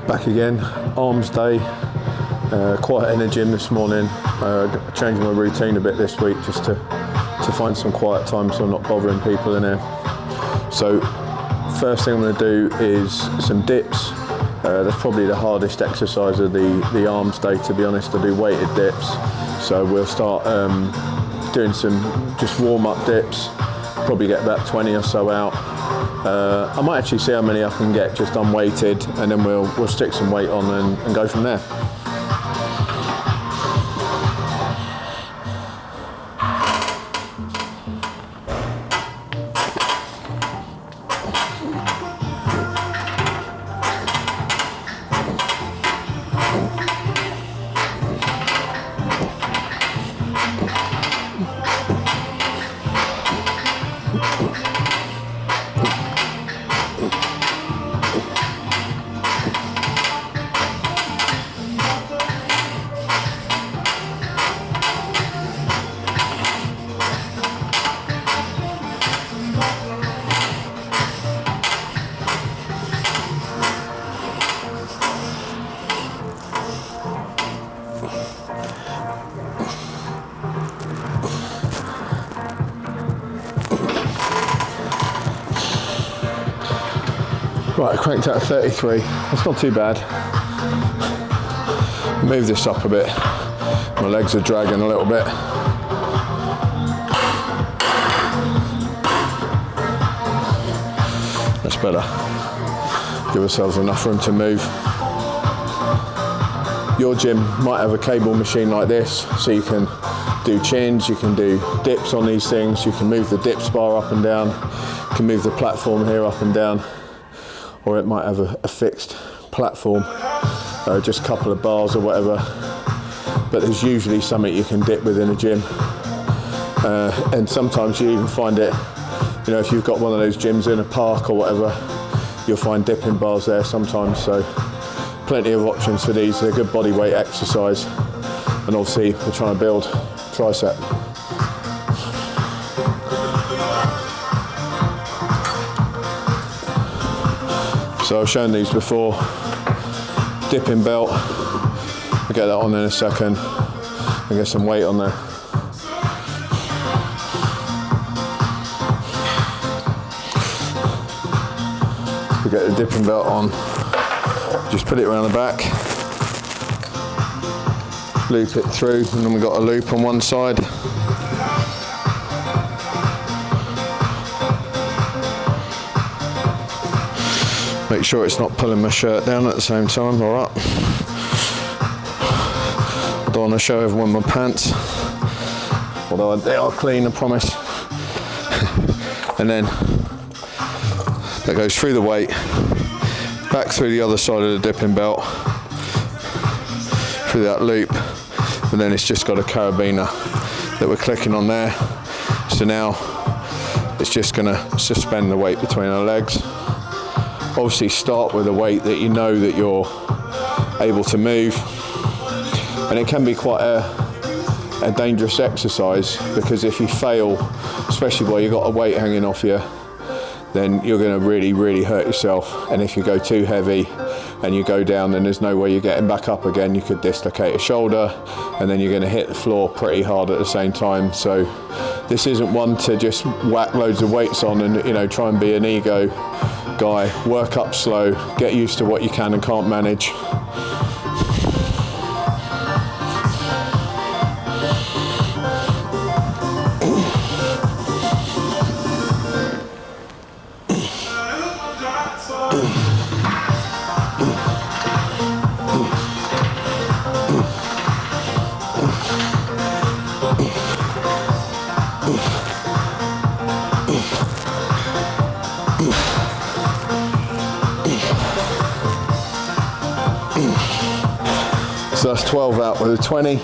Back again, arms day, quiet in the gym this morning. Changed my routine a bit this week just to find some quiet time so I'm not bothering people in here. So first thing I'm going to do is some dips. That's probably the hardest exercise of the arms day, to be honest. I do weighted dips, so we'll start doing some just warm-up dips, probably get about 20 or so out. I might actually see how many I can get just unweighted, and then we'll stick some weight on and go from there. Right, I cranked out 33. That's not too bad. Move this up a bit. My legs are dragging a little bit. That's better. Give ourselves enough room to move. Your gym might have a cable machine like this, so you can do chins, you can do dips on these things, you can move the dips bar up and down, you can move the platform here up and down. Or it might have a fixed platform, just a couple of bars or whatever. But there's usually something you can dip with in a gym. And sometimes you even find it, you know, if you've got one of those gyms in a park or whatever, you'll find dipping bars there sometimes. So plenty of options for these. They're a good body weight exercise. And obviously we're trying to build tricep. So I've shown these before. Dipping belt, I'll get that on in a second and get some weight on there. We get the dipping belt on, just put it around the back, loop it through, and then we've got a loop on one side. Make sure it's not pulling my shirt down at the same time, all right. I don't want to show everyone my pants, although they are clean, I promise. And then that goes through the weight, back through the other side of the dipping belt, through that loop, and then it's just got a carabiner that we're clicking on there. So now it's just going to suspend the weight between our legs. Obviously start with a weight that you know that you're able to move, and it can be quite a dangerous exercise, because if you fail, especially while you've got a weight hanging off you, then you're going to really hurt yourself. And if you go too heavy and you go down, then there's no way you're getting back up again. You could dislocate a shoulder, and then you're going to hit the floor pretty hard at the same time. So this isn't one to just whack loads of weights on and, you know, try and be an ego guy. Work up slow, get used to what you can and can't manage. So that's 12 out with a 20.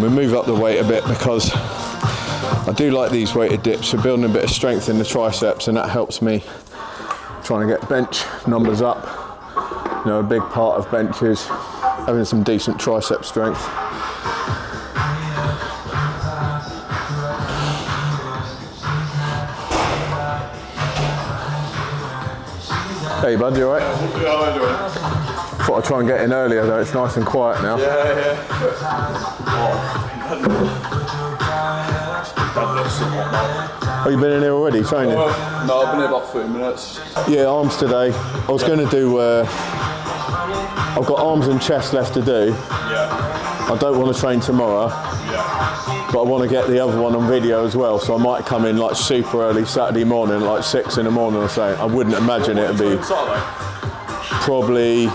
We move up the weight a bit because I do like these weighted dips for building a bit of strength in the triceps, and that helps me trying to get bench numbers up. You know, a big part of bench is having some decent tricep strength. Hey bud, you alright? Yeah, how are you doing? Thought I'd try and get in earlier though, it's nice and quiet now. Yeah. Oh, you been in here already, training? No, I've been here about 30 minutes. Yeah, arms today. I was going to do, I've got arms and chest left to do. Yeah. I don't want to train tomorrow, but I want to get the other one on video as well, so I might come in like super early Saturday morning, like 6 in the morning or something. I wouldn't imagine it'd be probably,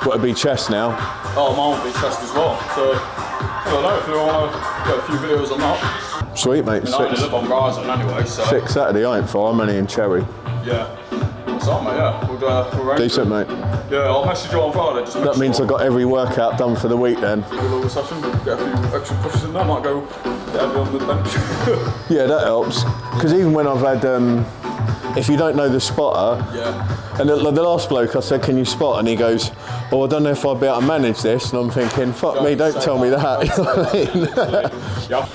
it'd be chest now. Oh, mine will be chest as well, so I don't know if you want to get a few videos on that. Sweet mate, I live on Rising anyway, so. 6 Saturday, I ain't far, I'm only in Cherry. Yeah. What's up, mate? Yeah, we'll Decent, mate. Yeah, I'll message you on Friday. Just that means I got every workout done for the week then. A little session, get a few extra pushes in there, might go heavy on the bench. Yeah, that helps. Because even when I've had, if you don't know the spotter, and the last bloke I said, can you spot? And he goes, oh, I don't know if I'll be able to manage this. And I'm thinking, fuck me, don't tell me that. You know what I mean? Yeah.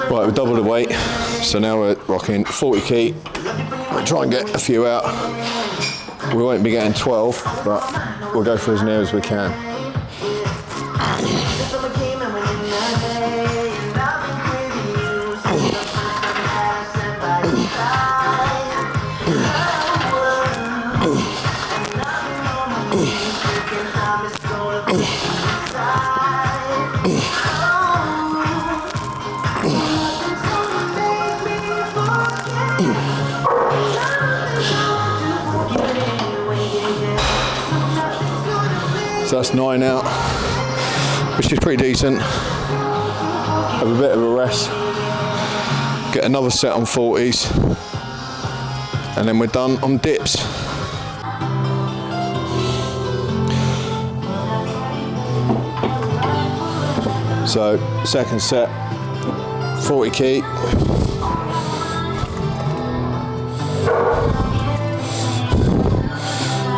Right, we've doubled the weight, so now we're rocking 40 key. We'll try and get a few out. We won't be getting 12, but we'll go for as near as we can. So that's 9 out, which is pretty decent. Have a bit of a rest, get another set on 40s, and then we're done on dips. So second set, 40 key.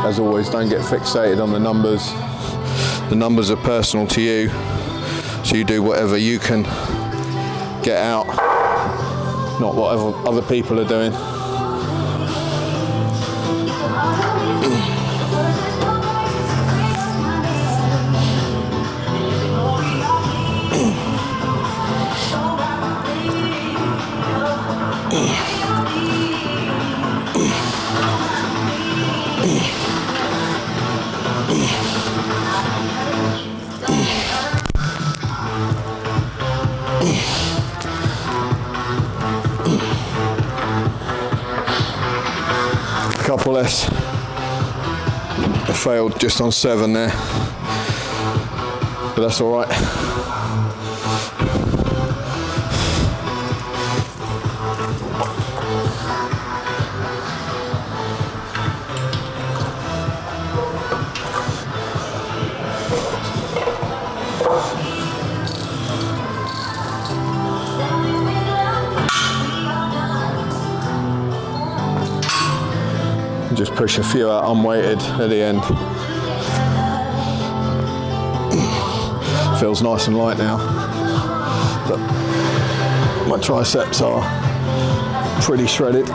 As always, don't get fixated on the numbers. The numbers are personal to you, so you do whatever you can get out, not what other people are doing. Couple less. I failed just on 7 there, but that's all right. Just push a few out unweighted at the end. Feels nice and light now, but my triceps are pretty shredded.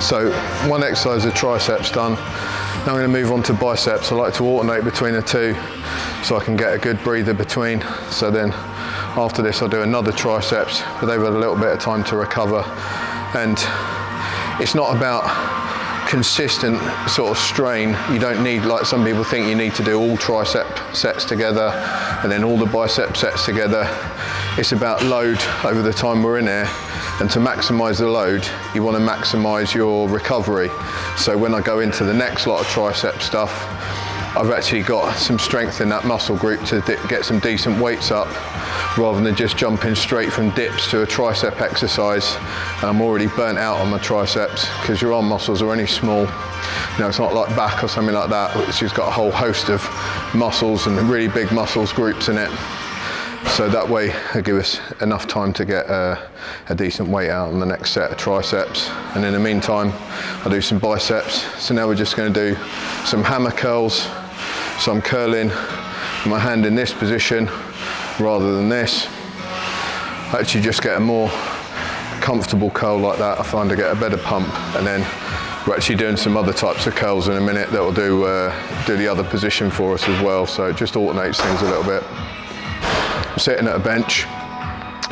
So one exercise of triceps done. Now I'm going to move on to biceps. I like to alternate between the two so I can get a good breather between. So then after this I'll do another triceps, but they've had a little bit of time to recover. And it's not about consistent sort of strain. You don't need, like some people think, you need to do all tricep sets together and then all the bicep sets together. It's about load over the time we're in there. And to maximise the load, you want to maximise your recovery. So when I go into the next lot of tricep stuff, I've actually got some strength in that muscle group to get some decent weights up rather than just jumping straight from dips to a tricep exercise. And I'm already burnt out on my triceps because your arm muscles are only small. You know, it's not like back or something like that, which has got a whole host of muscles and really big muscles groups in it. So that way it'll give us enough time to get a decent weight out on the next set of triceps. And in the meantime, I'll do some biceps. So now we're just going to do some hammer curls. So I'm curling my hand in this position rather than this. I actually just get a more comfortable curl like that. I find I get a better pump, and then we're actually doing some other types of curls in a minute that will do the other position for us as well. So it just alternates things a little bit. I'm sitting at a bench,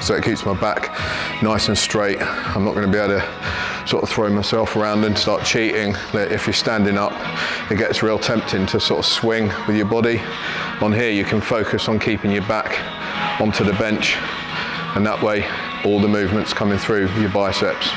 so it keeps my back nice and straight. I'm not going to be able to sort of throw myself around and start cheating. If you're standing up, it gets real tempting to sort of swing with your body. On here, you can focus on keeping your back onto the bench, and that way all the movement's coming through your biceps.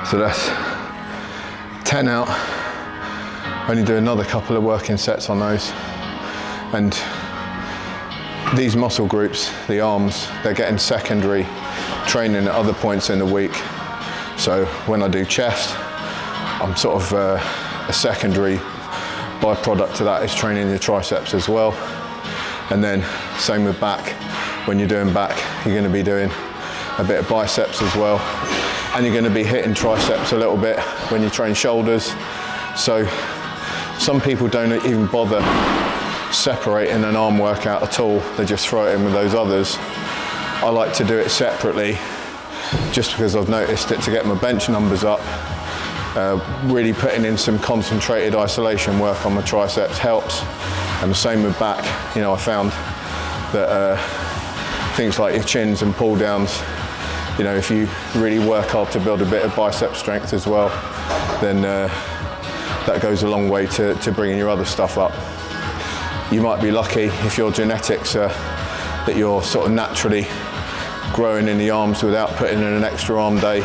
So that's 10 out. Only do another couple of working sets on those. And these muscle groups, the arms, they're getting secondary training at other points in the week. So when I do chest, I'm sort of a secondary byproduct to that is training your triceps as well. And then same with back. When you're doing back, you're going to be doing a bit of biceps as well. And you're going to be hitting triceps a little bit when you train shoulders. So some people don't even bother separating an arm workout at all. They just throw it in with those others. I like to do it separately just because I've noticed it to get my bench numbers up. Really putting in some concentrated isolation work on my triceps helps. And the same with back. You know, I found that things like your chins and pull downs, you know, if you really work hard to build a bit of bicep strength as well, then that goes a long way to bringing your other stuff up. You might be lucky if your genetics are that you're sort of naturally growing in the arms without putting in an extra arm day,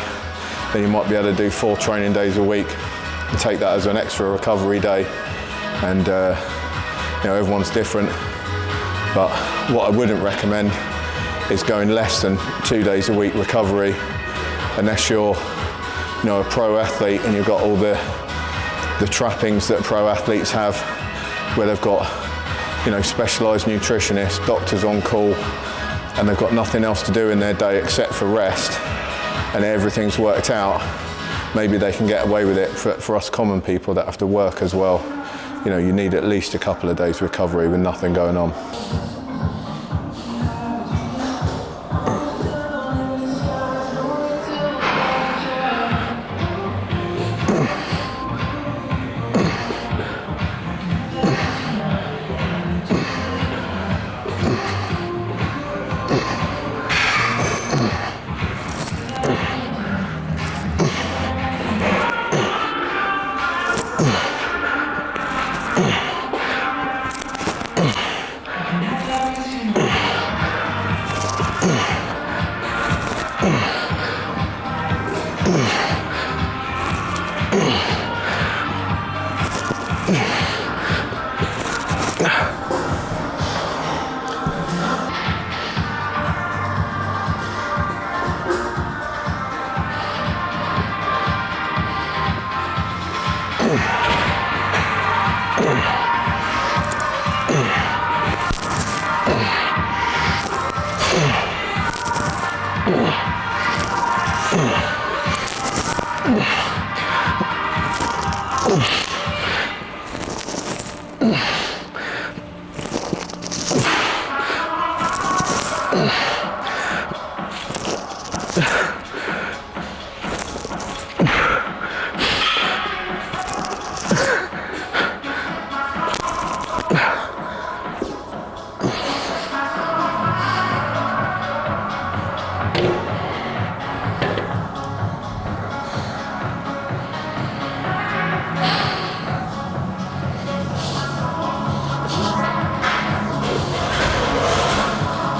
then you might be able to do 4 training days a week and take that as an extra recovery day. And you know, everyone's different, but what I wouldn't recommend is going less than 2 days a week recovery unless you're, you know, a pro athlete and you've got all the trappings that pro athletes have, where they've got, you know, specialised nutritionists, doctors on call, and they've got nothing else to do in their day except for rest, and everything's worked out. Maybe they can get away with it. For us common people that have to work as well, you know, you need at least a couple of days recovery with nothing going on.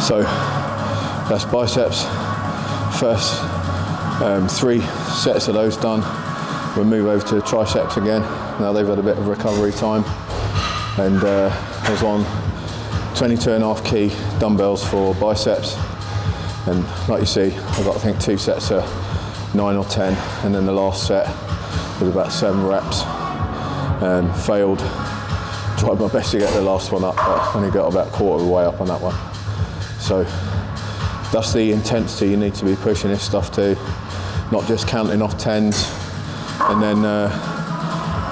So that's biceps. First 3 sets of those done. We'll move over to triceps again. Now they've had a bit of recovery time, and I was on 22.5 key dumbbells for biceps, and like you see, I've got I think 2 sets of 9 or 10, and then the last set was about 7 reps. Failed. Tried my best to get the last one up, but only got about quarter of the way up on that one. So that's the intensity you need to be pushing this stuff to, not just counting off 10s and then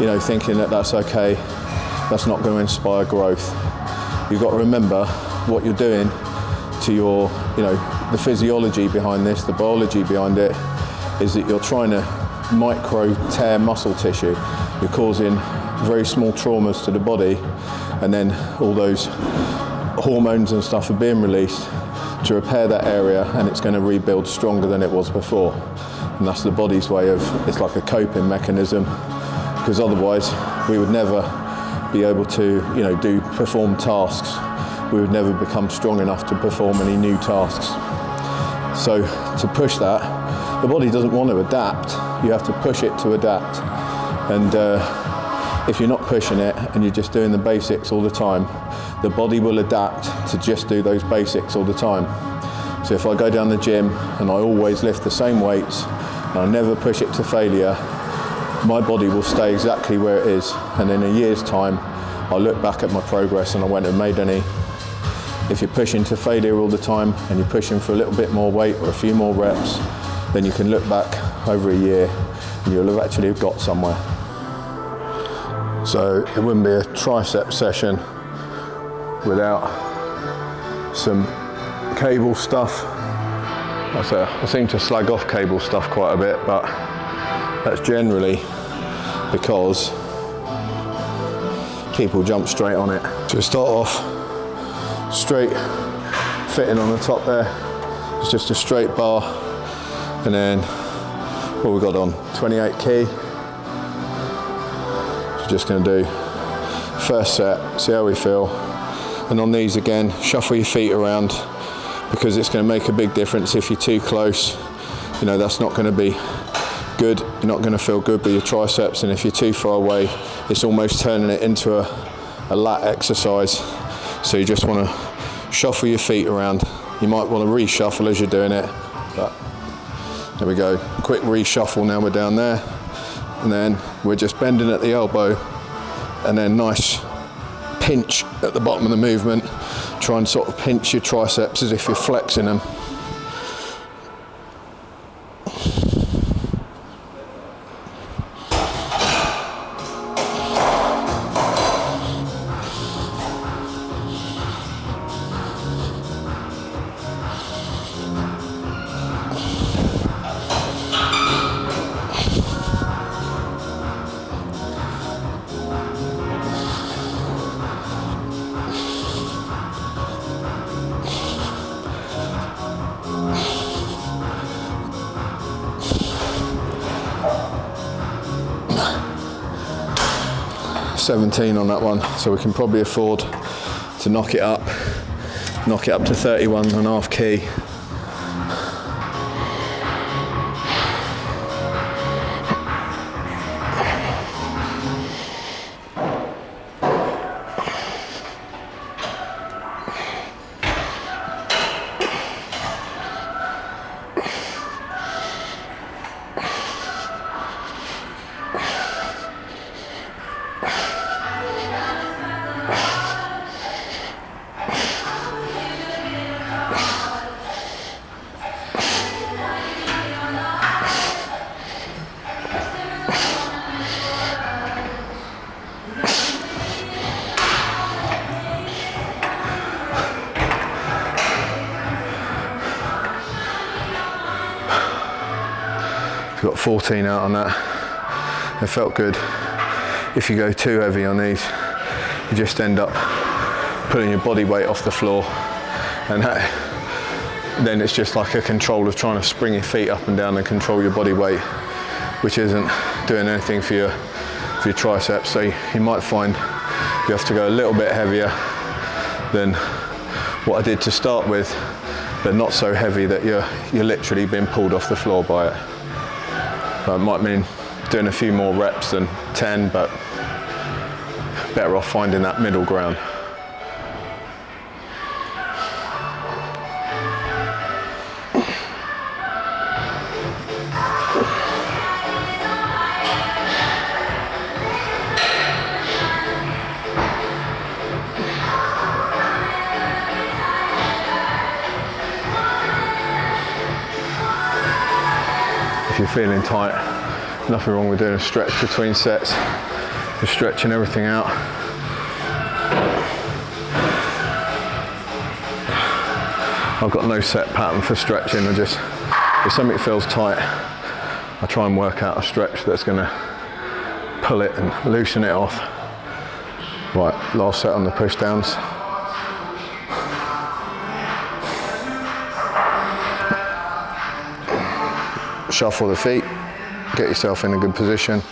you know, thinking that that's okay. That's not going to inspire growth. You've got to remember what you're doing to your, you know, the physiology behind this, the biology behind it, is that you're trying to micro tear muscle tissue. You're causing very small traumas to the body, and then all those hormones and stuff are being released to repair that area, and it's going to rebuild stronger than it was before. And that's the body's way of, it's like a coping mechanism, because otherwise we would never be able to, you know, perform tasks. We would never become strong enough to perform any new tasks. So to push that, the body doesn't want to adapt. You have to push it to adapt. And if you're not pushing it and you're just doing the basics all the time, the body will adapt to just do those basics all the time. So if I go down the gym and I always lift the same weights and I never push it to failure, my body will stay exactly where it is. And in a year's time, I'll look back at my progress and I won't have made any. If you're pushing to failure all the time and you're pushing for a little bit more weight or a few more reps, then you can look back over a year and you'll have actually got somewhere. So it wouldn't be a tricep session without some cable stuff. I seem to slag off cable stuff quite a bit, but that's generally because people jump straight on it. So we start off straight fitting on the top there. It's just a straight bar, and then what we got on 28 key. So just going to do first set, see how we feel. And on these again, shuffle your feet around, because it's going to make a big difference. If you're too close, you know, that's not going to be good. You're not going to feel good with your triceps. And if you're too far away, it's almost turning it into a lat exercise. So you just want to shuffle your feet around. You might want to reshuffle as you're doing it, but there we go. Quick reshuffle, now we're down there. And then we're just bending at the elbow, and then nice pinch at the bottom of the movement. Try and sort of pinch your triceps as if you're flexing them. $17 on that one, so we can probably afford to knock it up to 31.5 key. got 14 out on that. It felt good. If you go too heavy on these, you just end up pulling your body weight off the floor, and then it's just like a control of trying to spring your feet up and down and control your body weight, which isn't doing anything for your triceps. So you might find you have to go a little bit heavier than what I did to start with, but not so heavy that you're literally being pulled off the floor by it. So it might mean doing a few more reps than 10, but better off finding that middle ground. If you're feeling tight, nothing wrong with doing a stretch between sets. Just stretching everything out. I've got no set pattern for stretching. If something feels tight, I try and work out a stretch that's going to pull it and loosen it off. Right, last set on the push downs. Shuffle the feet, get yourself in a good position.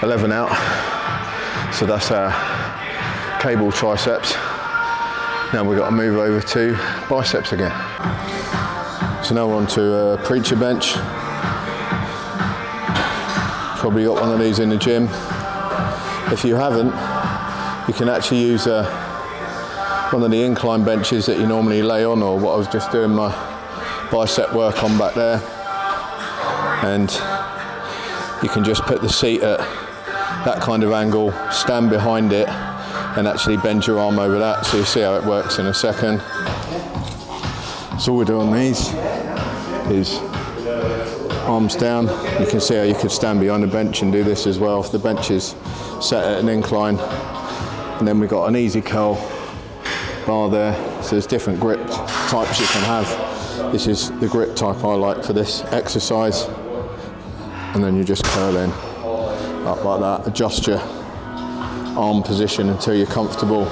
$11 out, so that's our cable triceps. Now we've got to move over to biceps again. So now we're on to a preacher bench. Probably got one of these in the gym. If you haven't, you can actually use one of the incline benches that you normally lay on, or what I was just doing my bicep work on back there. And you can just put the seat at that kind of angle, stand behind it, and actually bend your arm over that. So you'll see how it works in a second. So all we do on these is arms down. You can see how you could stand behind the bench and do this as well if the bench is set at an incline. And then we've got an easy curl bar there. So there's different grip types you can have. This is the grip type I like for this exercise. And then you just curl in up like that. Adjust your arm position until you're comfortable.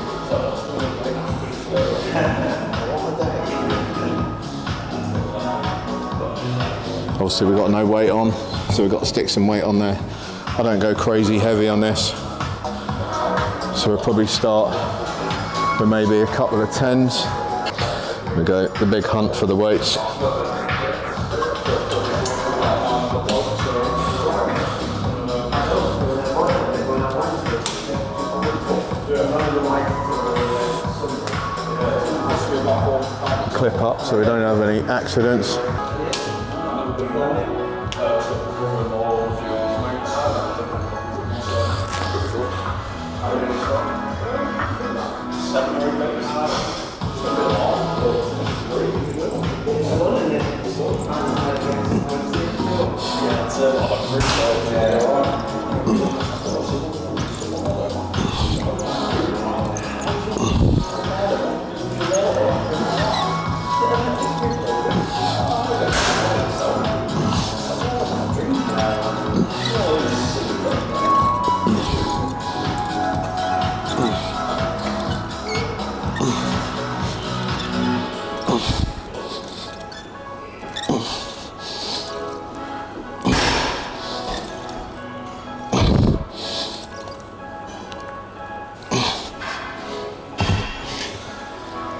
Obviously we've got no weight on, so we've got to stick some weight on there. I don't go crazy heavy on this, so we'll probably start with maybe a couple of 10s. We go the big hunt for the weights. Clip up so we don't have any accidents.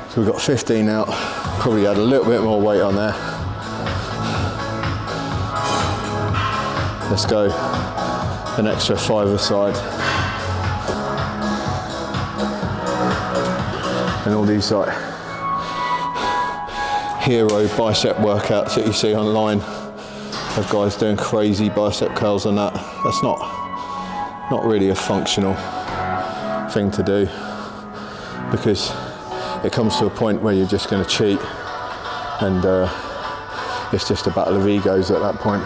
So we've got 15 out, probably add a little bit more weight on there. Let's go an extra 5 aside. And all these like hero bicep workouts that you see online, of guys doing crazy bicep curls and that. That's not really a functional thing to do, because it comes to a point where you're just going to cheat, and it's just a battle of egos at that point.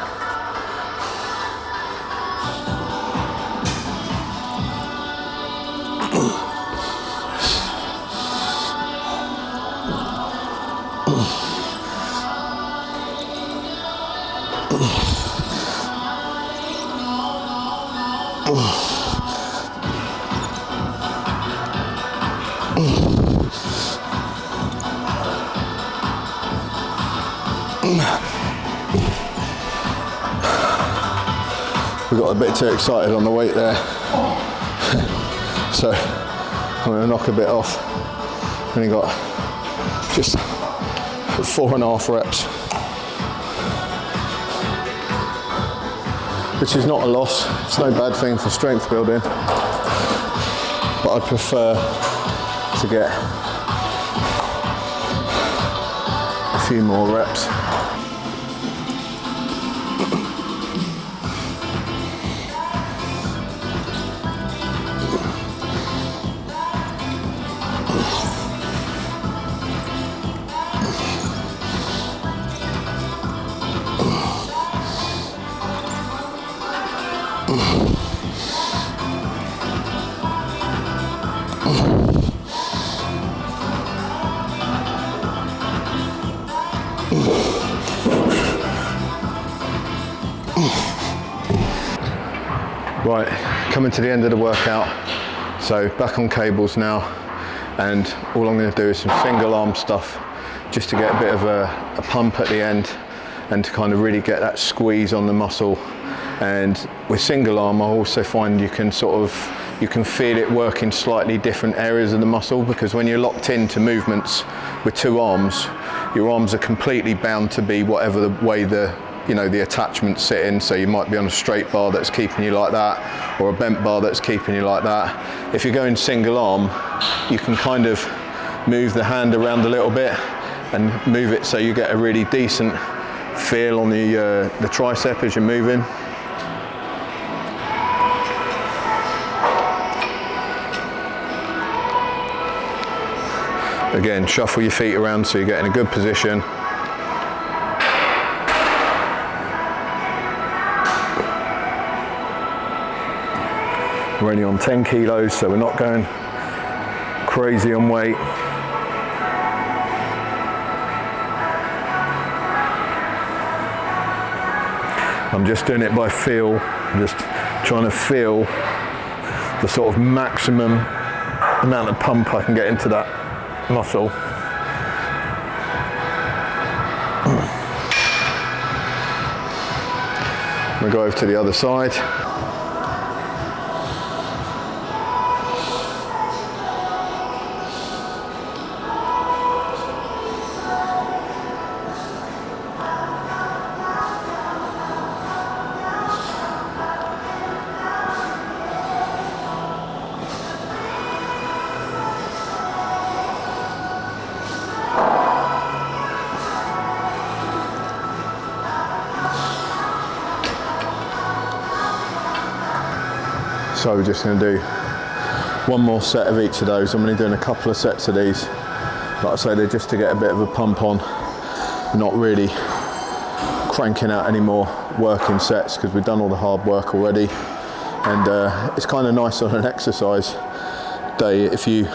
We got a bit too excited on the weight there, so I'm going to knock a bit off. Only got just 4.5 reps, which is not a loss. It's no bad thing for strength building, but I'd prefer to get a few more reps. Right, coming to the end of the workout, so back on cables now, and all I'm going to do is some single arm stuff just to get a bit of a pump at the end and to kind of really get that squeeze on the muscle. And with single arm, I also find you can feel it work in slightly different areas of the muscle, because when you're locked into movements with two arms, your arms are completely bound to be whatever the way the attachments sit in. So you might be on a straight bar that's keeping you like that, or a bent bar that's keeping you like that. If you're going single arm, you can kind of move the hand around a little bit and move it so you get a really decent feel on the tricep as you're moving. Again, shuffle your feet around so you get in a good position. We're only on 10 kilos, so we're not going crazy on weight. I'm just doing it by feel, just trying to feel the sort of maximum amount of pump I can get into that muscle. We'll go over to the other side. So we're just going to do one more set of each of those. I'm only doing a couple of sets of these. Like I say, they're just to get a bit of a pump on. Not really cranking out any more working sets because we've done all the hard work already. And it's kind of nice on an exercise day if you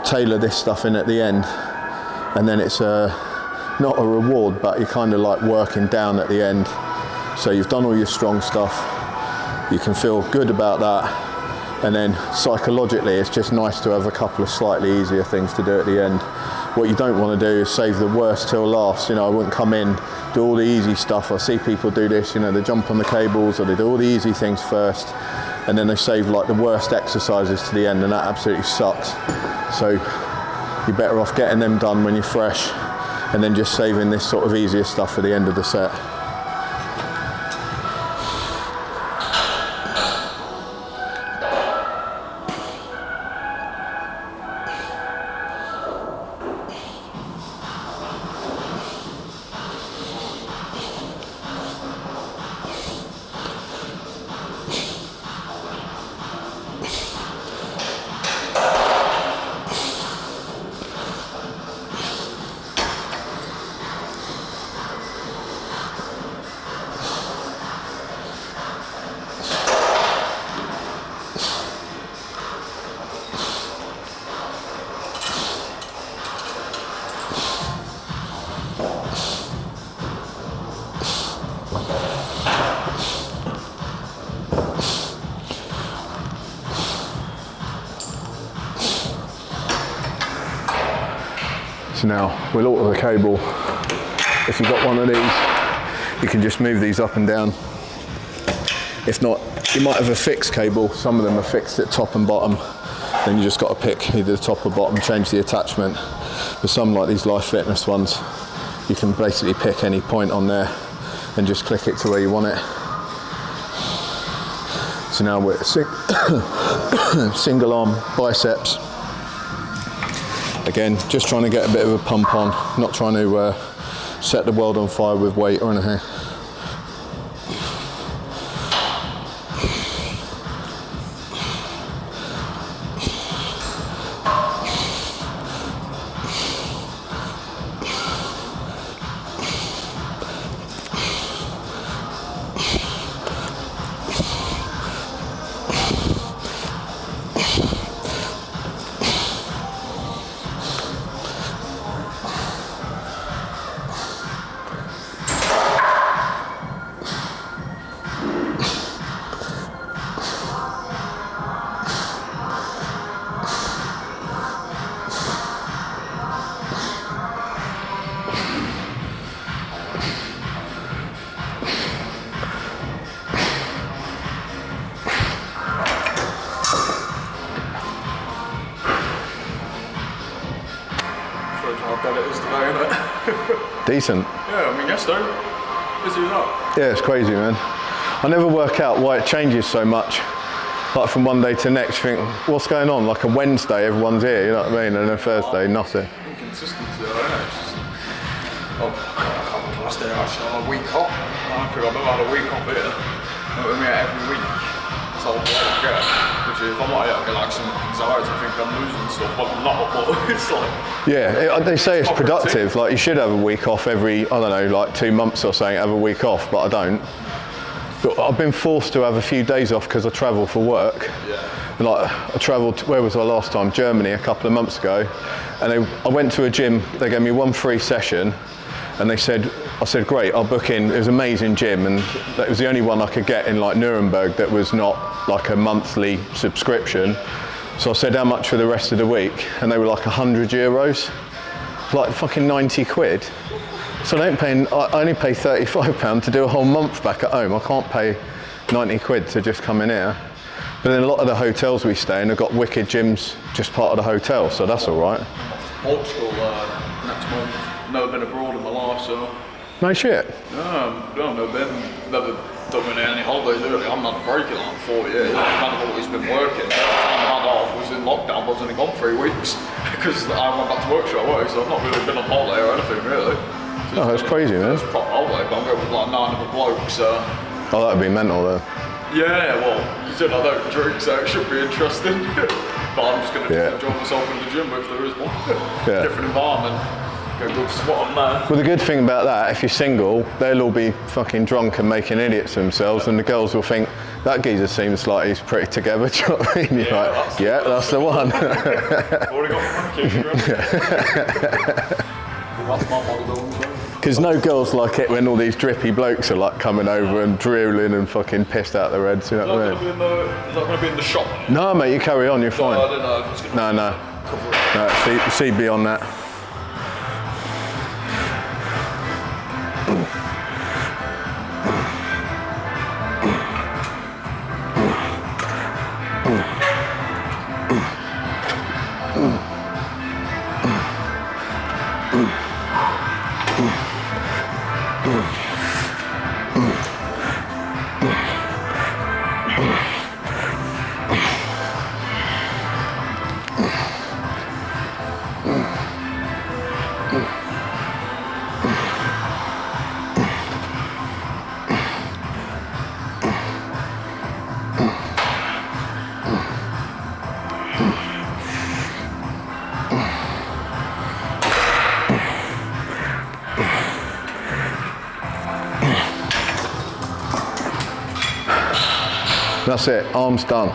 tailor this stuff in at the end, and then it's not a reward, but you're kind of like working down at the end. So you've done all your strong stuff. You can feel good about that, and then psychologically it's just nice to have a couple of slightly easier things to do at the end. What you don't want to do is save the worst till last. I wouldn't come in, do all the easy stuff. I see people do this, they jump on the cables or they do all the easy things first, and then they save like the worst exercises to the end, and that absolutely sucks. So you're better off getting them done when you're fresh, and then just saving this sort of easier stuff for the end of the set. So now we'll alter the cable. If you've got one of these, you can just move these up and down. If not, you might have a fixed cable. Some of them are fixed at top and bottom. Then you just got to pick either the top or bottom, change the attachment. But some, like these Life Fitness ones, you can basically pick any point on there and just click it to where you want it. So now we're single arm biceps. Again, just trying to get a bit of a pump on, not trying to set the world on fire with weight or anything. Decent. Yeah, I mean, yes, though. Busy as that. Yeah, it's crazy, man. I never work out why it changes so much. Like from one day to next, you think, what's going on? Like a Wednesday, everyone's here, you know what I mean? And then Thursday, nothing. Inconsistency, yeah. Last day I actually had a week off. I don't think I've ever had a week off here. I mean, every week. That's all I get. Which is, if I'm not here, I get like some anxiety. I think I'm losing stuff, but I'm not. But it's like... Yeah, they say it's productive. Like you should have a week off every, I don't know, like 2 months or something, have a week off, but I don't. But I've been forced to have a few days off because I travel for work. Yeah. And like I travelled, where was I last time? Germany a couple of months ago. And I went to a gym, they gave me one free session. And I said, great, I'll book in. It was an amazing gym, and that was the only one I could get in like Nuremberg that was not like a monthly subscription. So I said, how much for the rest of the week? And they were like €100, like fucking 90 quid. So I only pay £35 to do a whole month back at home. I can't pay 90 quid to just come in here. But then a lot of the hotels we stay in have got wicked gyms just part of the hotel, so that's all right. Portugal next month. Never been abroad in my life, so... No shit. No, never done any holidays really. I haven't had a break in like 4 years. I've kind of always been working. The time I had off was in lockdown, but I was only gone 3 weeks because I went back to work straight away, so I've not really been on holiday or anything really. So that's crazy, man. It's proper holiday, but I'm going with like 9 other blokes, so... Oh, that would be mental though. Yeah, well, you said I don't drink, so it should be interesting. But I'm just going to enjoy myself in the gym if there is one. Different environment. Go good spot on there. Well, the good thing about that, if you're single, they'll all be fucking drunk and making idiots of themselves, and the girls will think, that geezer seems like he's pretty together, do you know what I mean? You're like, that's the one. Already got That's my model. Because no girls like it when all these drippy blokes are like coming over and drooling and fucking pissed out their heads, you know what I mean? Is that going to be in the shop? No, mate, you carry on, you're fine. I don't know if it's going to cover it. No, see beyond that. That's it, arms done.